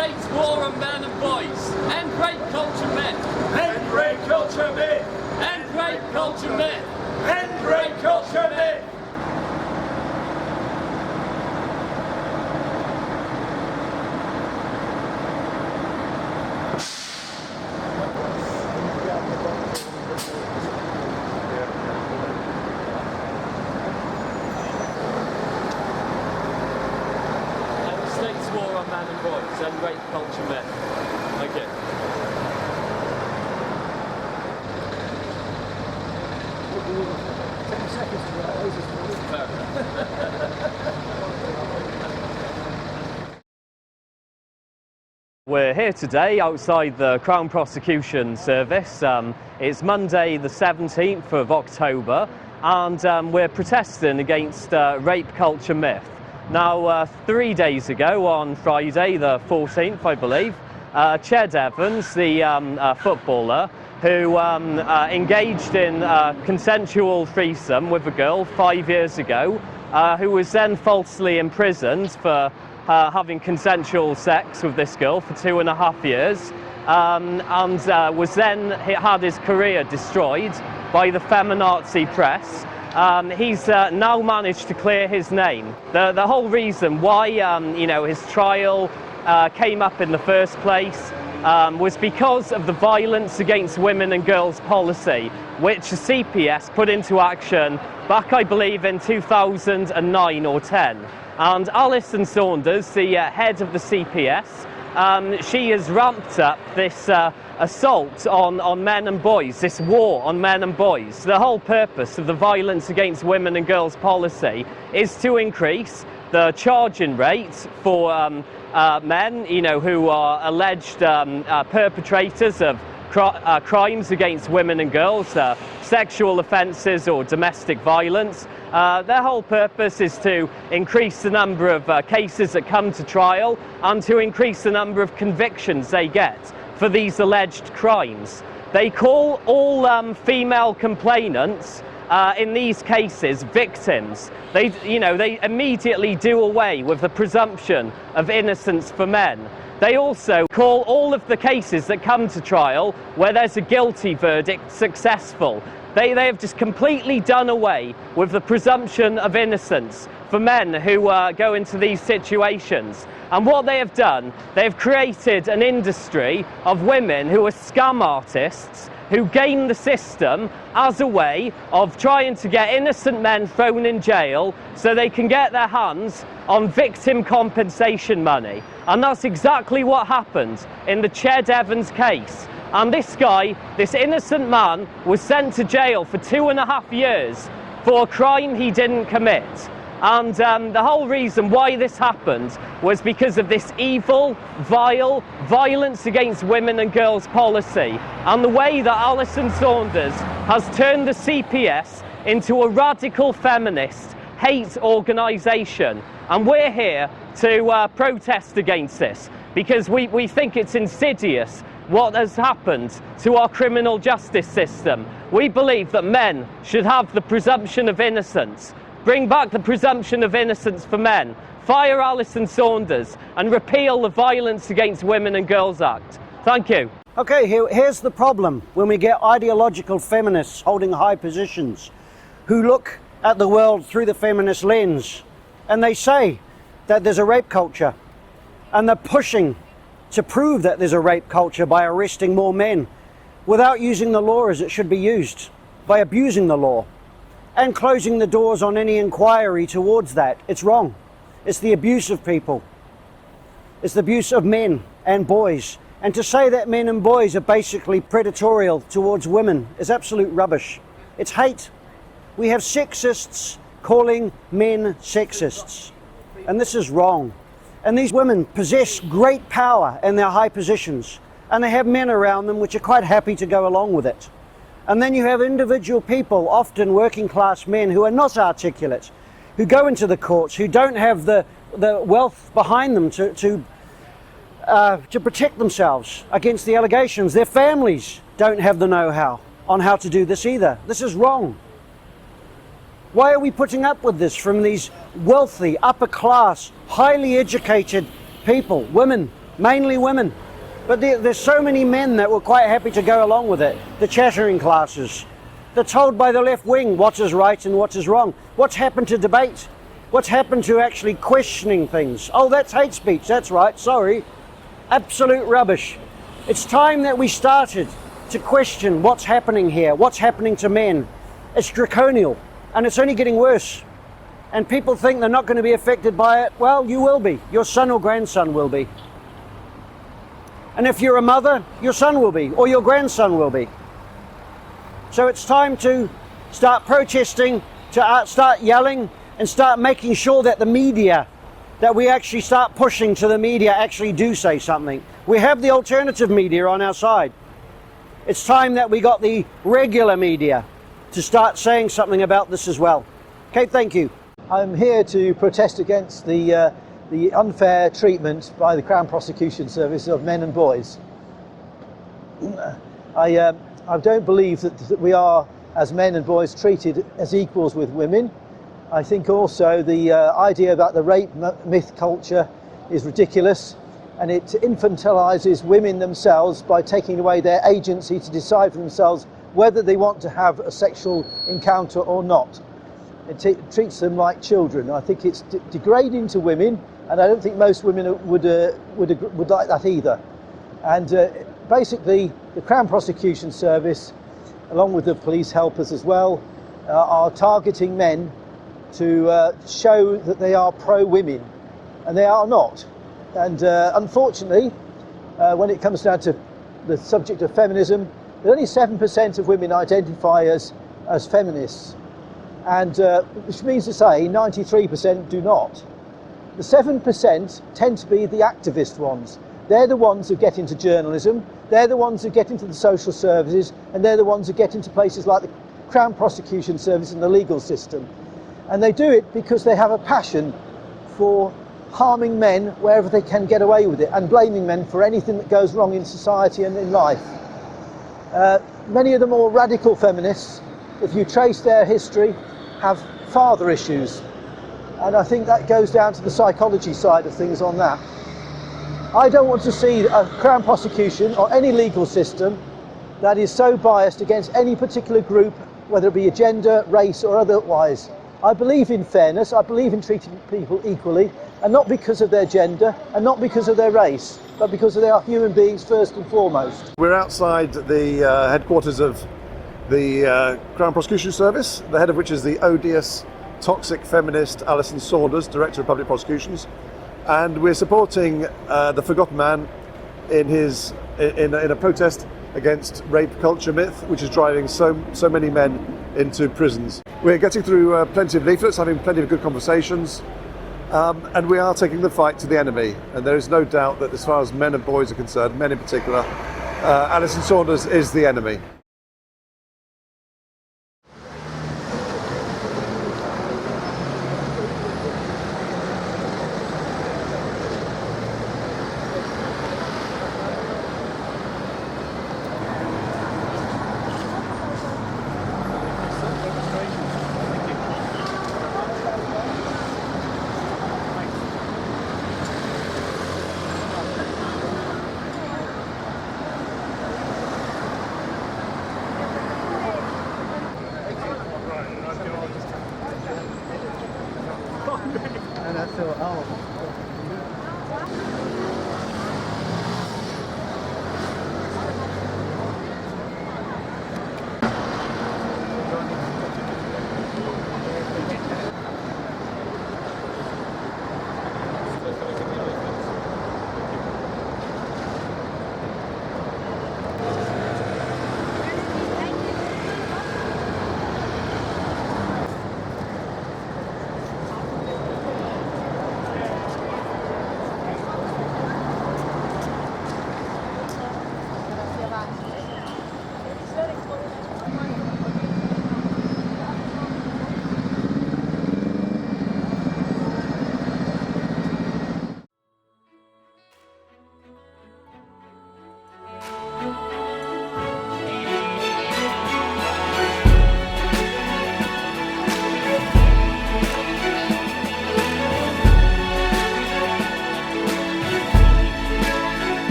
states war on men and boys. End rape culture myth. End rape culture myth. End rape culture myth. End rape culture myth. War on men and boys and rape culture myth. Thank you. We're here today outside the Crown Prosecution Service. It's Monday the 17th of October and we're protesting against rape culture myth. Now, 3 days ago, on Friday the 14th, I believe, Ched Evans, the footballer, who engaged in consensual threesome with a girl 5 years ago, who was then falsely imprisoned for having consensual sex with this girl for 2.5 years, and was then had his career destroyed by the feminazi press. He's now managed to clear his name. The whole reason why his trial came up in the first place was because of the violence against women and girls policy, which the CPS put into action back, I believe, in 2009 or 10. And Alison Saunders, the head of the CPS, she has ramped up this assault on men and boys, this war on men and boys. The whole purpose of the violence against women and girls policy is to increase the charging rate for men, who are alleged perpetrators of crimes against women and girls, sexual offences or domestic violence. Their whole purpose is to increase the number of cases that come to trial and to increase the number of convictions they get for these alleged crimes. They call all female complainants in these cases victims. They immediately do away with the presumption of innocence for men. They also call all of the cases that come to trial where there's a guilty verdict successful. They have just completely done away with the presumption of innocence for men who go into these situations. And what they have done, they've created an industry of women who are scam artists, who game the system as a way of trying to get innocent men thrown in jail so they can get their hands on victim compensation money. And that's exactly what happened in the Ched Evans case. And this guy, this innocent man, was sent to jail for 2.5 years for a crime he didn't commit. And the whole reason why this happened was because of this evil, vile, violence against women and girls policy, and the way that Alison Saunders has turned the CPS into a radical feminist hate organisation. And we're here to protest against this, because we think it's insidious what has happened to our criminal justice system. We believe that men should have the presumption of innocence. Bring back the presumption of innocence for men. Fire Alison Saunders and repeal the Violence Against Women and Girls Act. Thank you. Okay, here's the problem when we get ideological feminists holding high positions who look at the world through the feminist lens, and they say that there's a rape culture, and they're pushing to prove that there's a rape culture by arresting more men without using the law as it should be used, by abusing the law and closing the doors on any inquiry towards that. It's wrong. It's the abuse of people. It's the abuse of men and boys. And to say that men and boys are basically predatorial towards women is absolute rubbish. It's hate. We have sexists calling men sexists. And this is wrong. And these women possess great power in their high positions, and they have men around them which are quite happy to go along with it. And then you have individual people, often working class men, who are not articulate, who go into the courts, who don't have the wealth behind them to protect themselves against the allegations. Their families don't have the know-how on how to do this either. This is wrong. Why are we putting up with this from these wealthy, upper class, highly educated people, women mainly women. But there's so many men that were quite happy to go along with it. The chattering classes. They're told by the left wing what is right and what is wrong. What's happened to debate? What's happened to actually questioning things? Oh, that's hate speech, that's right, sorry. Absolute rubbish. It's time that we started to question what's happening here, what's happening to men. It's draconial, and it's only getting worse. And people think they're not going to be affected by it. Well, you will be. Your son or grandson will be. And if you're a mother, your son will be, or your grandson will be. So it's time to start protesting, to start yelling, and start making sure that the media, that we actually start pushing to the media, actually do say something. We have the alternative media on our side. It's time that we got the regular media to start saying something about this as well. Okay, thank you. I'm here to protest against the unfair treatment by the Crown Prosecution Service of men and boys. I don't believe that we are, as men and boys, treated as equals with women. I think also the idea about the rape myth culture is ridiculous, and it infantilizes women themselves by taking away their agency to decide for themselves whether they want to have a sexual encounter or not. It treats them like children. I think it's degrading to women, and I don't think most women would like that either. And basically, the Crown Prosecution Service, along with the police helpers as well, are targeting men to show that they are pro-women, and they are not. And unfortunately, when it comes down to the subject of feminism, only 7% of women identify as feminists, and which means to say 93% do not. The 7% tend to be the activist ones. They're the ones who get into journalism, they're the ones who get into the social services, and they're the ones who get into places like the Crown Prosecution Service and the legal system. And they do it because they have a passion for harming men wherever they can get away with it, and blaming men for anything that goes wrong in society and in life. Many of the more radical feminists, if you trace their history, have father issues. And I think that goes down to the psychology side of things on that. I don't want to see a Crown prosecution or any legal system that is so biased against any particular group, whether it be a gender, race or otherwise. I believe in fairness, I believe in treating people equally, and not because of their gender and not because of their race, but because they are human beings first and foremost. We're outside the headquarters of the Crown Prosecution Service, the head of which is the odious, toxic feminist Alison Saunders, Director of Public Prosecutions, and we're supporting the forgotten man in a protest against rape culture myth, which is driving so many men into prisons. We're getting through plenty of leaflets, having plenty of good conversations, and we are taking the fight to the enemy. And there is no doubt that as far as men and boys are concerned, men in particular, Alison Saunders is the enemy. And I thought, oh.